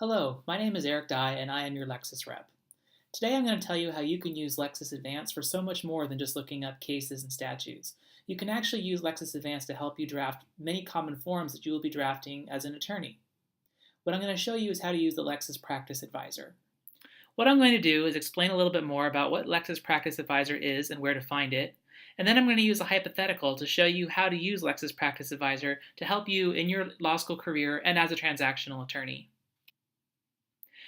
Hello, my name is Eric.dye and I am your Lexus rep. Today I'm going to tell you how you can use Lexus Advanced for so much more than just looking up cases and statutes. You can actually use Lexus Advanced to help you draft many common forms that you will be drafting as an attorney. What I'm going to show you is how to use the Lexus Practice Advisor. What I'm going to do is explain a little bit more about what Lexus Practice Advisor is and where to find it, and then I'm going to use a hypothetical to show you how to use Lexus Practice Advisor to help you in your law school career and as a transactional attorney.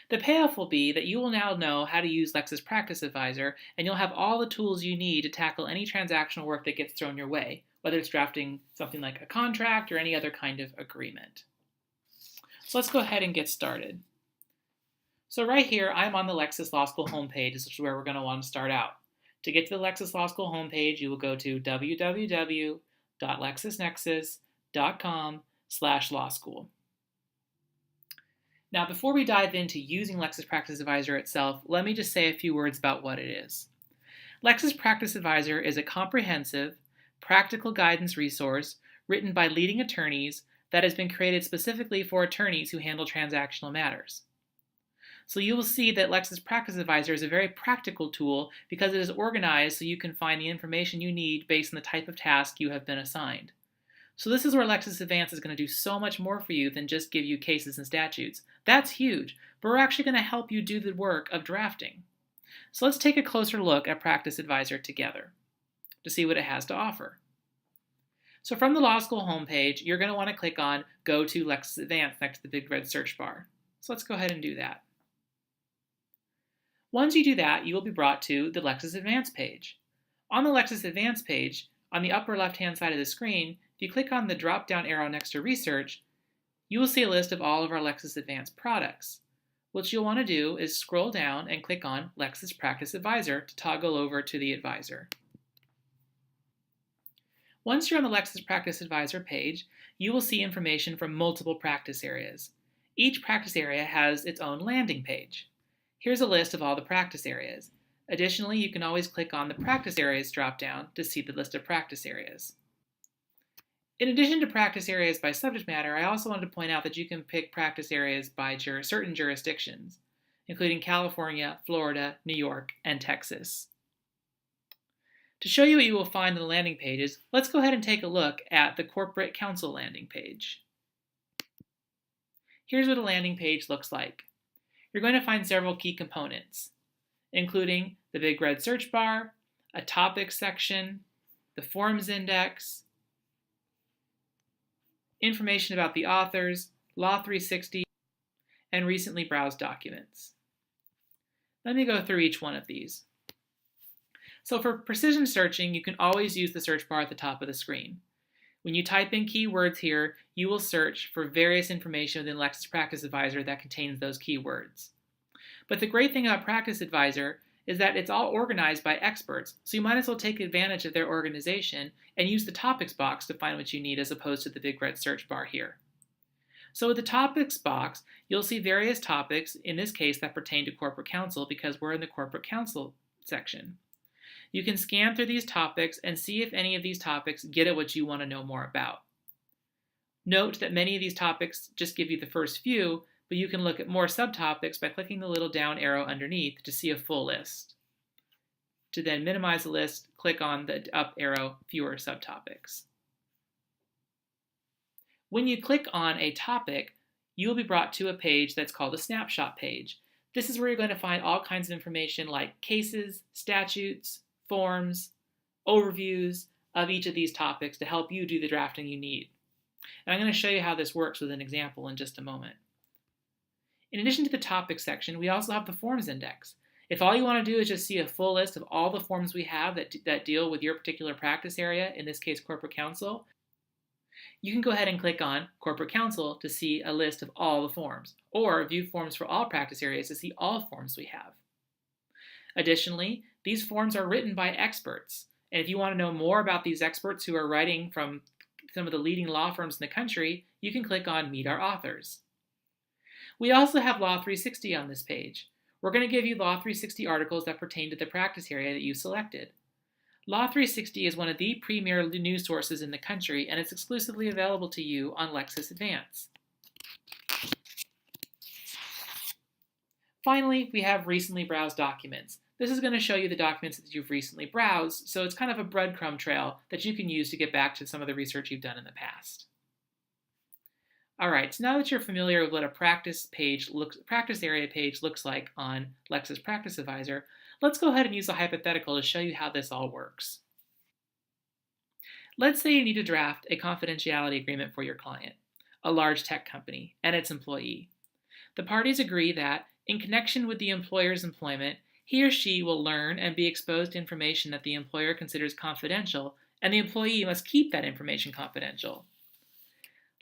The payoff will be that you will now know how to use Lexus Practice Advisor, and you'll have all the tools you need to tackle any transactional work that gets thrown your way, whether it's drafting something like a contract or any other kind of agreement. So let's go ahead and get started. So right here, I'm on the Lexus Law School homepage. This is where we're going to want to start out. To get to the Lexus Law School homepage, you will go to www.lexisnexus.com/law school. Now, before we dive into using Lexus Practice Advisor itself, let me just say a few words about what it is. Lexus Practice Advisor is a comprehensive, practical guidance resource written by leading attorneys that has been created specifically for attorneys who handle transactional matters. So you will see that Lexus Practice Advisor is a very practical tool because it is organized so you can find the information you need based on the type of task you have been assigned. So this is where Lexus Advanced is going to do so much more for you than just give you cases and statutes. That's huge, but we're actually going to help you do the work of drafting. So let's take a closer look at Practice Advisor together to see what it has to offer. So from the law school homepage, you're going to want to click on Go to Lexus Advanced next to the big red search bar. So let's go ahead and do that. Once you do that, you will be brought to the Lexus Advanced page. On the Lexus Advanced page, on the upper left-hand side of the screen, if you click on the drop-down arrow next to Research, you will see a list of all of our Lexus Advanced products. What you'll want to do is scroll down and click on Lexus Practice Advisor to toggle over to the Advisor. Once you're on the Lexus Practice Advisor page, you will see information from multiple practice areas. Each practice area has its own landing page. Here's a list of all the practice areas. Additionally, you can always click on the Practice Areas drop-down to see the list of practice areas. In addition to practice areas by subject matter, I also wanted to point out that you can pick practice areas by certain jurisdictions, including California, Florida, New York, and Texas. To show you what you will find on the landing pages, let's go ahead and take a look at the Corporate Counsel landing page. Here's what a landing page looks like. You're going to find several key components, including the big red search bar, a topics section, the forms index, information about the authors, Law 360, and recently browsed documents. Let me go through each one of these. So for precision searching, you can always use the search bar at the top of the screen. When you type in keywords here, you will search for various information within Lexus Practice Advisor that contains those keywords. But the great thing about Practice Advisor is that it's all organized by experts, so you might as well take advantage of their organization and use the topics box to find what you need as opposed to the big red search bar here. So with the topics box, you'll see various topics, in this case that pertain to corporate counsel because we're in the corporate counsel section. You can scan through these topics and see if any of these topics get at what you want to know more about. Note that many of these topics just give you the first few, but you can look at more subtopics by clicking the little down arrow underneath to see a full list. To then minimize the list, click on the up arrow, fewer subtopics. When you click on a topic, you will be brought to a page that's called a snapshot page. This is where you're going to find all kinds of information like cases, statutes, forms, overviews of each of these topics to help you do the drafting you need. And I'm going to show you how this works with an example in just a moment. In addition to the topic section, we also have the forms index. If all you want to do is just see a full list of all the forms we have that deal with your particular practice area, in this case corporate counsel, you can go ahead and click on Corporate Counsel to see a list of all the forms, or view forms for all practice areas to see all forms we have. Additionally, these forms are written by experts, and if you want to know more about these experts who are writing from some of the leading law firms in the country, you can click on Meet Our Authors. We also have Law 360 on this page. We're going to give you Law 360 articles that pertain to the practice area that you selected. Law 360 is one of the premier news sources in the country, and it's exclusively available to you on Lexus Advanced. Finally, we have recently browsed documents. This is going to show you the documents that you've recently browsed, so it's kind of a breadcrumb trail that you can use to get back to some of the research you've done in the past. All right, so now that you're familiar with what a practice area page looks like on Lexis Practice Advisor, let's go ahead and use a hypothetical to show you how this all works. Let's say you need to draft a confidentiality agreement for your client, a large tech company, and its employee. The parties agree that, in connection with the employer's employment, he or she will learn and be exposed to information that the employer considers confidential, and the employee must keep that information confidential.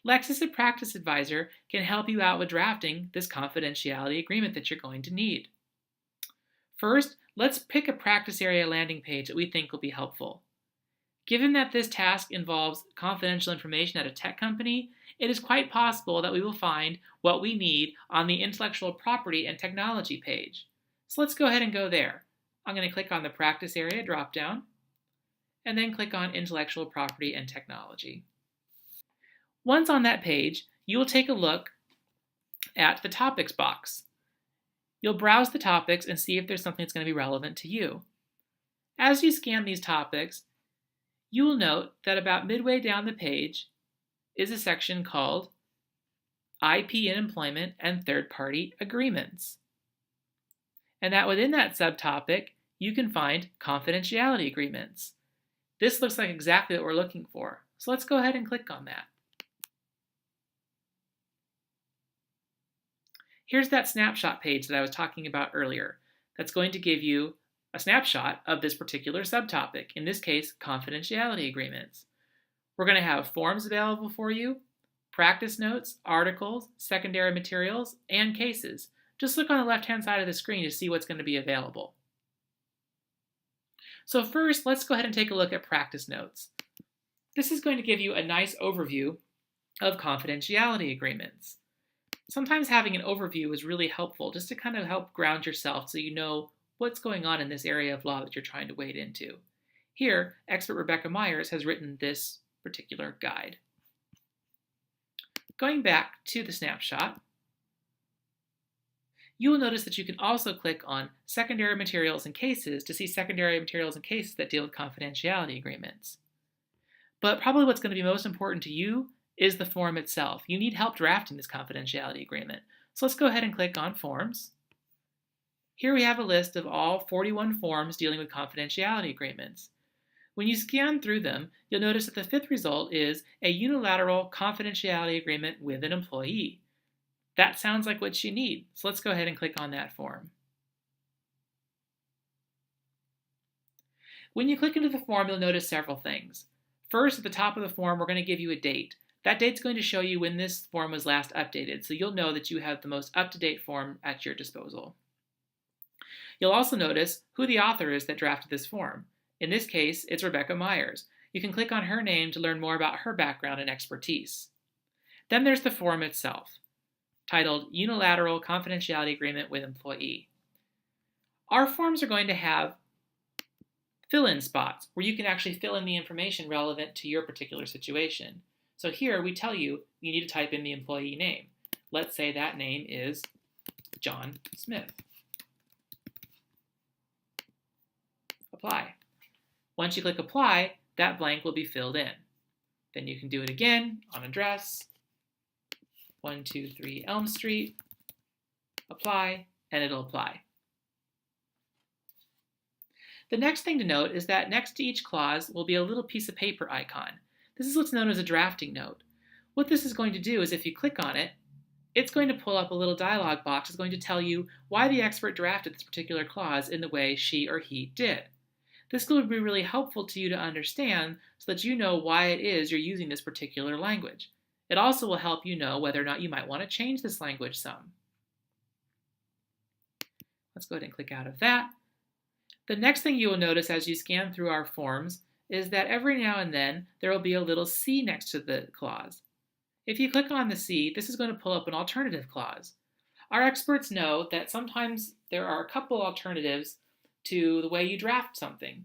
Lexis Practice Advisor can help you out with drafting this confidentiality agreement that you're going to need. First, let's pick a practice area landing page that we think will be helpful. Given that this task involves confidential information at a tech company, it is quite possible that we will find what we need on the Intellectual Property and Technology page. So let's go ahead and go there. I'm going to click on the Practice Area dropdown, and then click on Intellectual Property and Technology. Once on that page, you will take a look at the Topics box. You'll browse the topics and see if there's something that's going to be relevant to you. As you scan these topics, you will note that about midway down the page is a section called IP in Employment and Third-Party Agreements. And that within that subtopic, you can find confidentiality agreements. This looks like exactly what we're looking for. So let's go ahead and click on that. Here's that snapshot page that I was talking about earlier. That's going to give you a snapshot of this particular subtopic, in this case, confidentiality agreements. We're going to have forms available for you, practice notes, articles, secondary materials, and cases. Just look on the left-hand side of the screen to see what's going to be available. So first, let's go ahead and take a look at practice notes. This is going to give you a nice overview of confidentiality agreements. Sometimes having an overview is really helpful just to kind of help ground yourself so you know what's going on in this area of law that you're trying to wade into. Here, expert Rebecca Myers has written this particular guide. Going back to the snapshot, you will notice that you can also click on secondary materials and cases to see secondary materials and cases that deal with confidentiality agreements. But probably what's going to be most important to you is the form itself. You need help drafting this confidentiality agreement. So let's go ahead and click on Forms. Here we have a list of all 41 forms dealing with confidentiality agreements. When you scan through them, you'll notice that the fifth result is a unilateral confidentiality agreement with an employee. That sounds like what you need, so let's go ahead and click on that form. When you click into the form, you'll notice several things. First, at the top of the form, we're going to give you a date. That date's going to show you when this form was last updated, so you'll know that you have the most up-to-date form at your disposal. You'll also notice who the author is that drafted this form. In this case, it's Rebecca Myers. You can click on her name to learn more about her background and expertise. Then there's the form itself, titled Unilateral Confidentiality Agreement with Employee. Our forms are going to have fill-in spots where you can actually fill in the information relevant to your particular situation. So here we tell you need to type in the employee name. Let's say that name is John Smith. Apply. Once you click Apply, that blank will be filled in. Then you can do it again on address, 123 Elm Street, apply, and it'll apply. The next thing to note is that next to each clause will be a little piece of paper icon. This is what's known as a drafting note. What this is going to do is if you click on it, it's going to pull up a little dialog box that's going to tell you why the expert drafted this particular clause in the way she or he did. This will be really helpful to you to understand so that you know why it is you're using this particular language. It also will help you know whether or not you might want to change this language some. Let's go ahead and click out of that. The next thing you will notice as you scan through our forms is that every now and then there will be a little C next to the clause. If you click on the C, this is going to pull up an alternative clause. Our experts know that sometimes there are a couple alternatives to the way you draft something.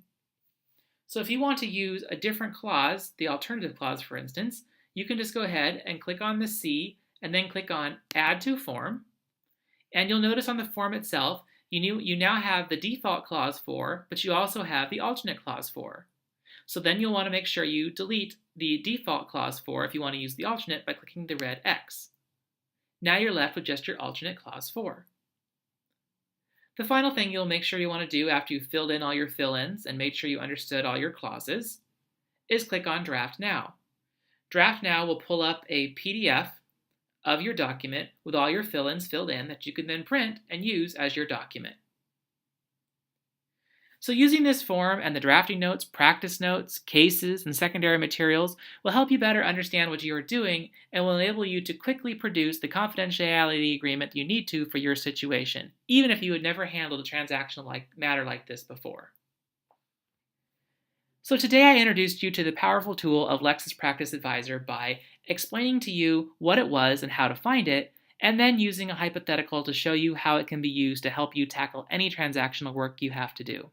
So if you want to use a different clause, the alternative clause for instance, you can just go ahead and click on the C and then click on Add to Form. And you'll notice on the form itself, you now have the default clause for, but you also have the alternate clause for. So then you'll want to make sure you delete the default clause for if you want to use the alternate by clicking the red X. Now you're left with just your alternate clause for. The final thing you'll make sure you want to do after you've filled in all your fill-ins and made sure you understood all your clauses is click on Draft Now. Draft Now will pull up a PDF of your document with all your fill-ins filled in that you can then print and use as your document. So using this form and the drafting notes, practice notes, cases, and secondary materials will help you better understand what you are doing and will enable you to quickly produce the confidentiality agreement you need to for your situation, even if you had never handled a transactional matter like this before. So today I introduced you to the powerful tool of Lexis Practice Advisor by explaining to you what it was and how to find it, and then using a hypothetical to show you how it can be used to help you tackle any transactional work you have to do.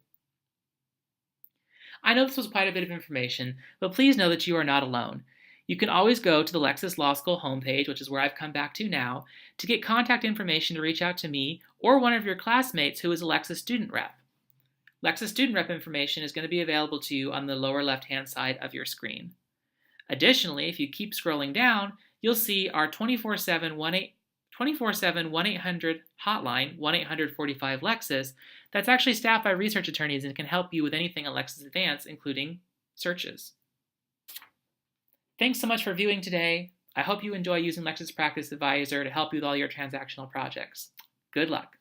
I know this was quite a bit of information, but please know that you are not alone. You can always go to the Lexis Law School homepage, which is where I've come back to now, to get contact information to reach out to me or one of your classmates who is a Lexis student rep. Lexis student rep information is going to be available to you on the lower left-hand side of your screen. Additionally, if you keep scrolling down, you'll see our 24/7 1-800 hotline, 1-800-45-LEXIS, that's actually staffed by research attorneys and can help you with anything at Lexus Advanced, including searches. Thanks so much for viewing today. I hope you enjoy using Lexis Practice Advisor to help you with all your transactional projects. Good luck.